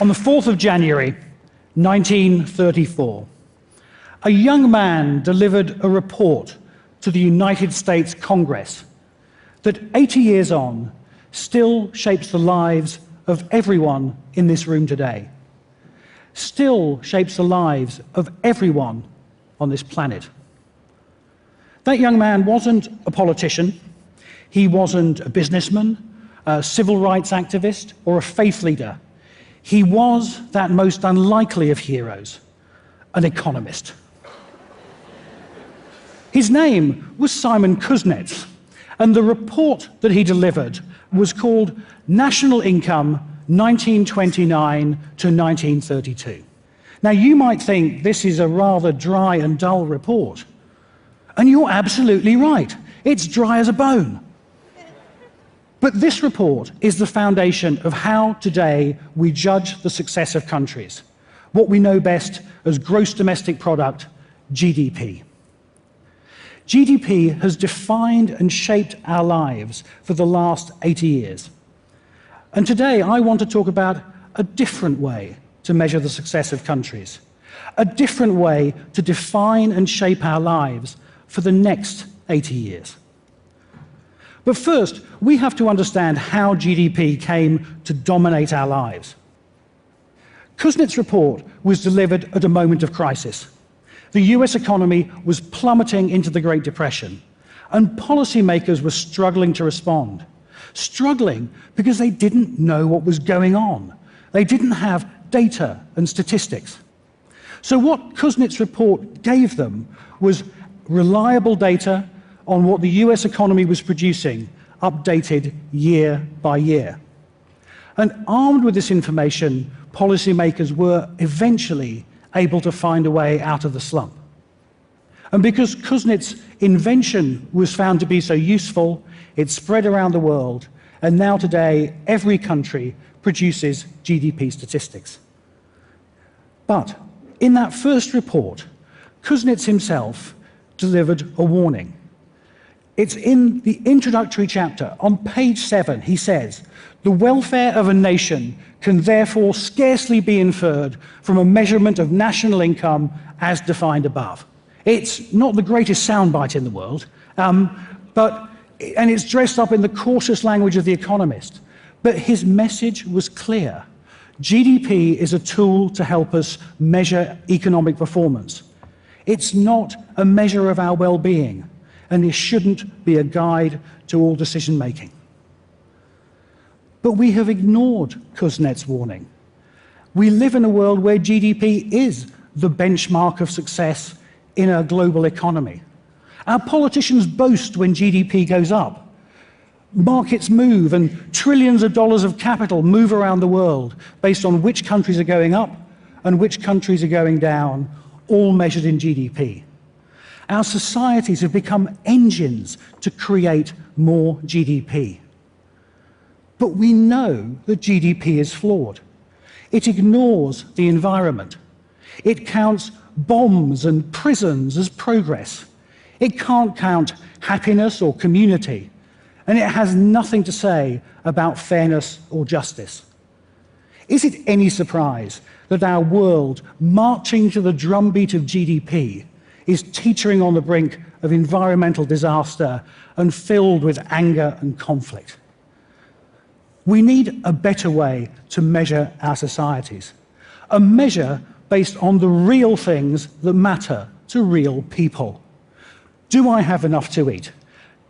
On the 4th of January, 1934, a young man delivered a report to the United States Congress that 80 years on still shapes the lives of everyone in this room today, still shapes the lives of everyone on this planet. That young man wasn't a politician, he wasn't a businessman, a civil rights activist, or a faith leader. He was that most unlikely of heroes, an economist. His name was Simon Kuznets, and the report that he delivered was called National Income 1929 to 1932. Now, you might think this is a rather dry and dull report, and you're absolutely right. It's dry as a bone. But this report is the foundation of how today we judge the success of countries, what we know best as gross domestic product, GDP. GDP has defined and shaped our lives for the last 80 years. And today I want to talk about a different way to measure the success of countries, a different way to define and shape our lives for the next 80 years. But first, we have to understand how GDP came to dominate our lives. Kuznets' report was delivered at a moment of crisis. The US economy was plummeting into the Great Depression, and policymakers were struggling to respond. Struggling because they didn't know what was going on. They didn't have data and statistics. So what Kuznets' report gave them was reliable data on what the US economy was producing, updated year by year. And armed with this information, policymakers were eventually able to find a way out of the slump. And because Kuznets' invention was found to be so useful, it spread around the world, and now today every country produces GDP statistics. But in that first report, Kuznets himself delivered a warning. It's in the introductory chapter. On page 7, he says, "The welfare of a nation can therefore scarcely be inferred from a measurement of national income as defined above." It's not the greatest soundbite in the world, and it's dressed up in the cautious language of the economist. But his message was clear. GDP is a tool to help us measure economic performance. It's not a measure of our well-being, and it shouldn't be a guide to all decision-making. But we have ignored Kuznets' warning. We live in a world where GDP is the benchmark of success in a global economy. Our politicians boast when GDP goes up. Markets move, and trillions of dollars of capital move around the world based on which countries are going up and which countries are going down, all measured in GDP. Our societies have become engines to create more GDP. But we know that GDP is flawed. It ignores the environment. It counts bombs and prisons as progress. It can't count happiness or community. And it has nothing to say about fairness or justice. Is it any surprise that our world, marching to the drumbeat of GDP, is teetering on the brink of environmental disaster and filled with anger and conflict? We need a better way to measure our societies, a measure based on the real things that matter to real people. Do I have enough to eat?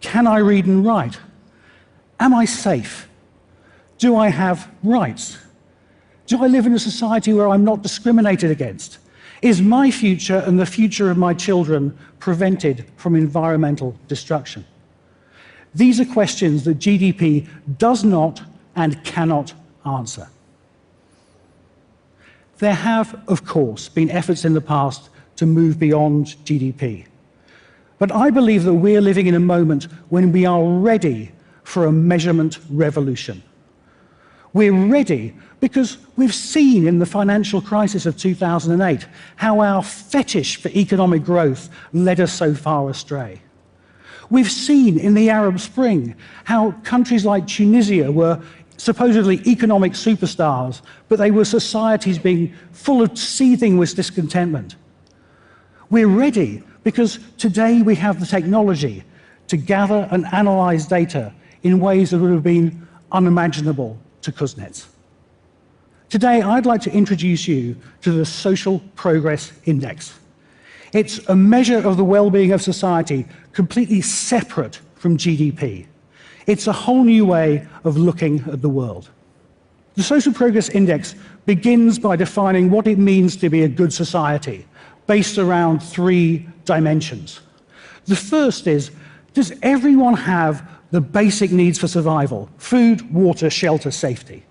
Can I read and write? Am I safe? Do I have rights? Do I live in a society where I'm not discriminated against? Is my future and the future of my children prevented from environmental destruction? These are questions that GDP does not and cannot answer. There have, of course, been efforts in the past to move beyond GDP. But I believe that we're living in a moment when we are ready for a measurement revolution. We're ready because we've seen in the financial crisis of 2008 how our fetish for economic growth led us so far astray. We've seen in the Arab Spring how countries like Tunisia were supposedly economic superstars, but they were societies being full of seething with discontentment. We're ready because today we have the technology to gather and analyze data in ways that would have been unimaginable to Kuznets. Today, I'd like to introduce you to the Social Progress Index. It's a measure of the well-being of society completely separate from GDP. It's a whole new way of looking at the world. The Social Progress Index begins by defining what it means to be a good society, based around 3 dimensions. The first is, does everyone have the basic needs for survival? Food, water, shelter, safety.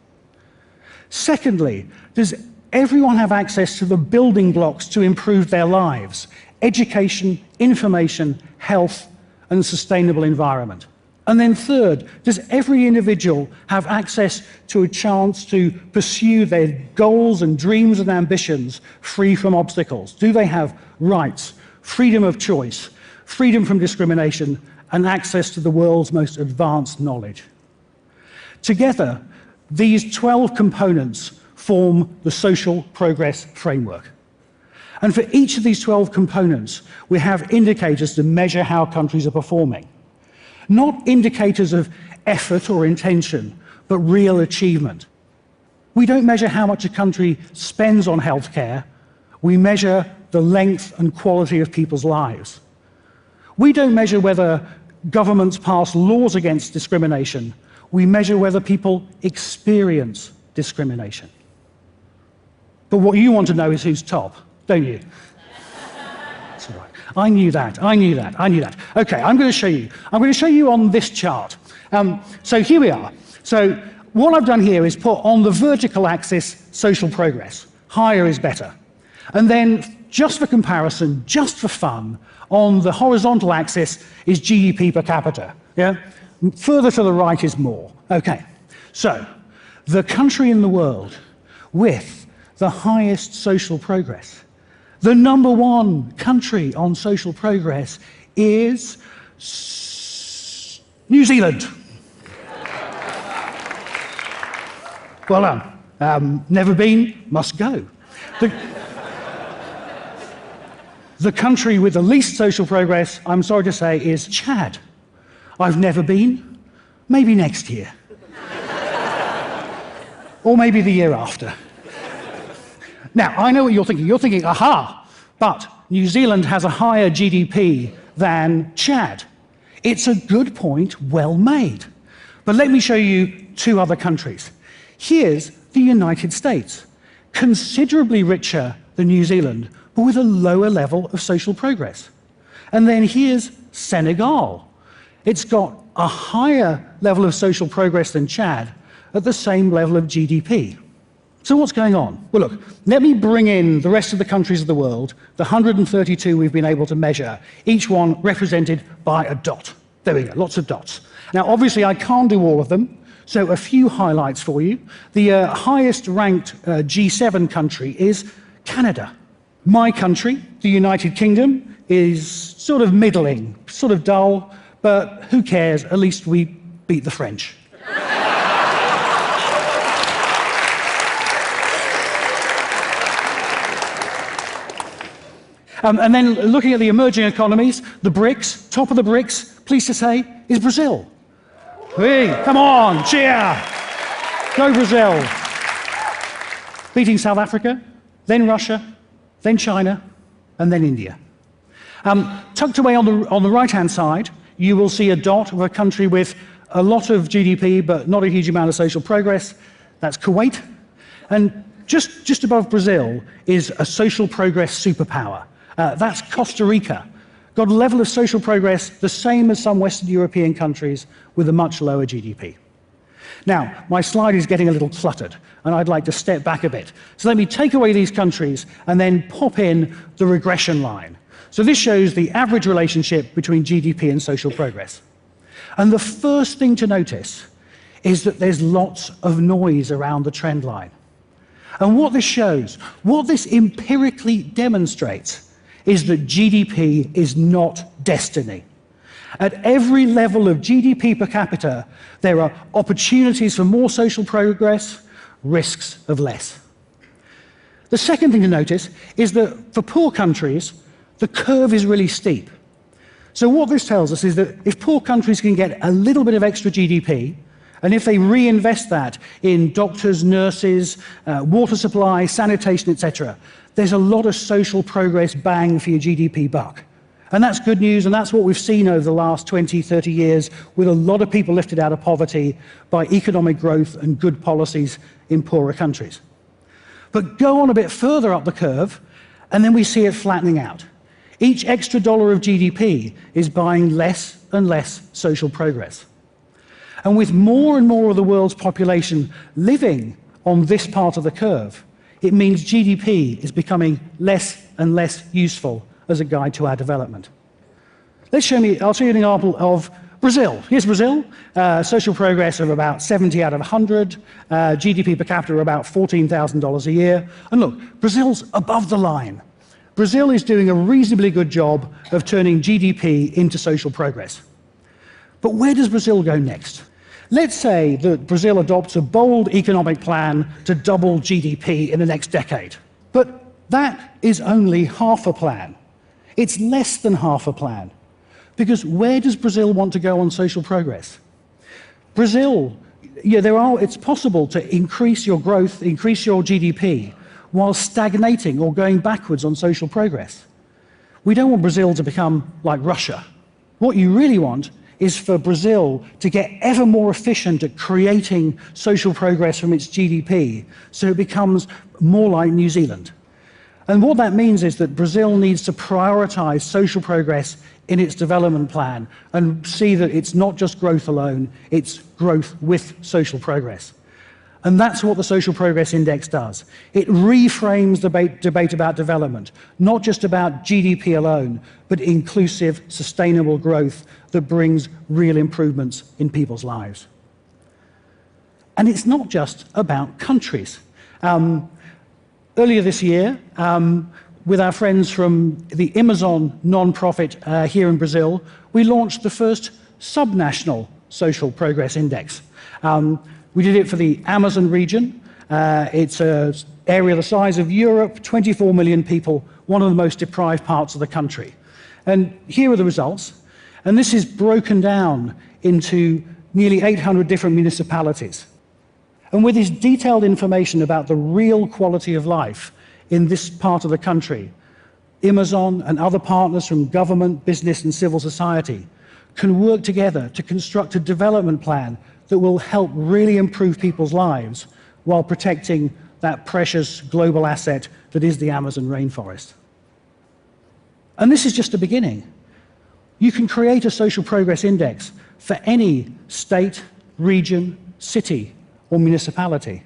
Secondly, does everyone have access to the building blocks to improve their lives? Education, information, health, and a sustainable environment. And then third, does every individual have access to a chance to pursue their goals and dreams and ambitions free from obstacles? Do they have rights, freedom of choice, freedom from discrimination, and access to the world's most advanced knowledge? Together, these 12 components form the social progress framework. And for each of these 12 components, we have indicators to measure how countries are performing. Not indicators of effort or intention, but real achievement. We don't measure how much a country spends on healthcare. We measure the length and quality of people's lives. We don't measure whether governments pass laws against discrimination. We measure whether people experience discrimination. But what you want to know is who's top, don't you? That's all right. I knew that. Okay, I'm going to show you. I'm going to show you on this chart. So here we are. So what I've done here is put on the vertical axis social progress. Higher is better. And then, just for comparison, just for fun, on the horizontal axis is GDP per capita. Yeah? Further to the right is more. Okay, so the country in the world with the highest social progress, the number 1 country on social progress is New Zealand. Well done. Never been, must go. The country with the least social progress, I'm sorry to say, is Chad. I've never been, maybe next year. Or maybe the year after. Now, I know what you're thinking. You're thinking, aha, but New Zealand has a higher GDP than Chad. It's a good point, well made. But let me show you 2 other countries. Here's the United States, considerably richer than New Zealand, but with a lower level of social progress. And then here's Senegal. It's got a higher level of social progress than Chad at the same level of GDP. So what's going on? Well, look, let me bring in the rest of the countries of the world, the 132 we've been able to measure, each one represented by a dot. There we go, lots of dots. Now, obviously, I can't do all of them, so a few highlights for you. The highest ranked G7 country is Canada. My country, the United Kingdom, is sort of middling, sort of dull, but who cares? At least we beat the French. And then looking at the emerging economies, the BRICS, top of the BRICS, pleased to say, is Brazil. Hey, come on, cheer! Go Brazil! Beating South Africa, then Russia, then China, and then India. Tucked away on the right-hand side, you will see a dot of a country with a lot of GDP, but not a huge amount of social progress. That's Kuwait. And just above Brazil is a social progress superpower. That's Costa Rica. Got a level of social progress the same as some Western European countries with a much lower GDP. Now, my slide is getting a little cluttered, and I'd like to step back a bit. So let me take away these countries and then pop in the regression line. So this shows the average relationship between GDP and social progress. And the first thing to notice is that there's lots of noise around the trend line. And what this shows, what this empirically demonstrates, is that GDP is not destiny. At every level of GDP per capita, there are opportunities for more social progress, risks of less. The second thing to notice is that for poor countries, the curve is really steep. So what this tells us is that if poor countries can get a little bit of extra GDP, and if they reinvest that in doctors, nurses, water supply, sanitation, etc., there's a lot of social progress bang for your GDP buck. And that's good news, and that's what we've seen over the last 20, 30 years, with a lot of people lifted out of poverty by economic growth and good policies in poorer countries. But go on a bit further up the curve, and then we see it flattening out. Each extra dollar of GDP is buying less and less social progress. And with more and more of the world's population living on this part of the curve, it means GDP is becoming less and less useful as a guide to our development. I'll show you an example of Brazil. Here's Brazil, social progress of about 70 out of 100, GDP per capita of about $14,000 a year. And look, Brazil's above the line. Brazil is doing a reasonably good job of turning GDP into social progress. But where does Brazil go next? Let's say that Brazil adopts a bold economic plan to double GDP in the next decade. But that is only half a plan. It's less than half a plan. Because where does Brazil want to go on social progress? Brazil, it's possible to increase your growth, increase your GDP, while stagnating or going backwards on social progress. We don't want Brazil to become like Russia. What you really want is for Brazil to get ever more efficient at creating social progress from its GDP, so it becomes more like New Zealand. And what that means is that Brazil needs to prioritize social progress in its development plan and see that it's not just growth alone, it's growth with social progress. And that's what the Social Progress Index does. It reframes the debate about development, not just about GDP alone, but inclusive, sustainable growth that brings real improvements in people's lives. And it's not just about countries. Earlier this year, with our friends from the Amazon non-profit here in Brazil, we launched the first subnational Social Progress Index. We did it for the Amazon region. It's an area the size of Europe, 24 million people, one of the most deprived parts of the country. And here are the results. And this is broken down into nearly 800 different municipalities. And with this detailed information about the real quality of life in this part of the country, Amazon and other partners from government, business, and civil society can work together to construct a development plan that will help really improve people's lives while protecting that precious global asset that is the Amazon rainforest. And this is just a beginning. You can create a social progress index for any state, region, city, or municipality.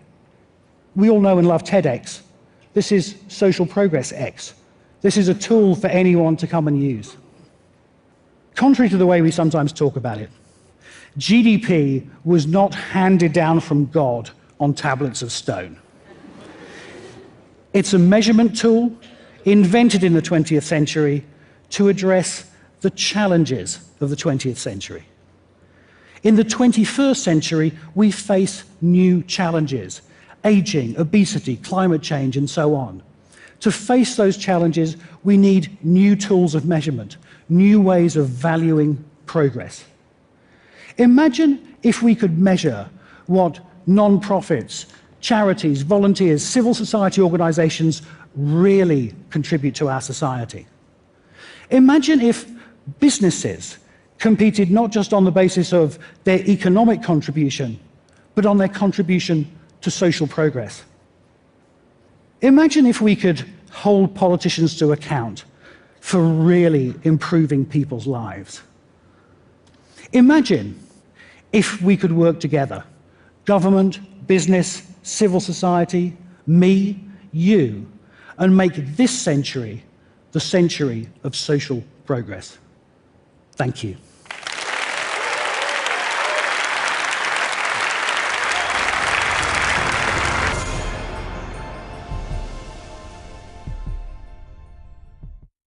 We all know and love TEDx. This is Social Progress X. This is a tool for anyone to come and use. Contrary to the way we sometimes talk about it, GDP was not handed down from God on tablets of stone. It's a measurement tool invented in the 20th century to address the challenges of the 20th century. In the 21st century, we face new challenges: aging, obesity, climate change, and so on. To face those challenges, we need new tools of measurement, new ways of valuing progress. Imagine if we could measure what non-profits, charities, volunteers, civil society organizations really contribute to our society. Imagine if businesses competed not just on the basis of their economic contribution, but on their contribution to social progress. Imagine if we could hold politicians to account for really improving people's lives. Imagine if we could work together, government, business, civil society, me, you, and make this century the century of social progress. Thank you.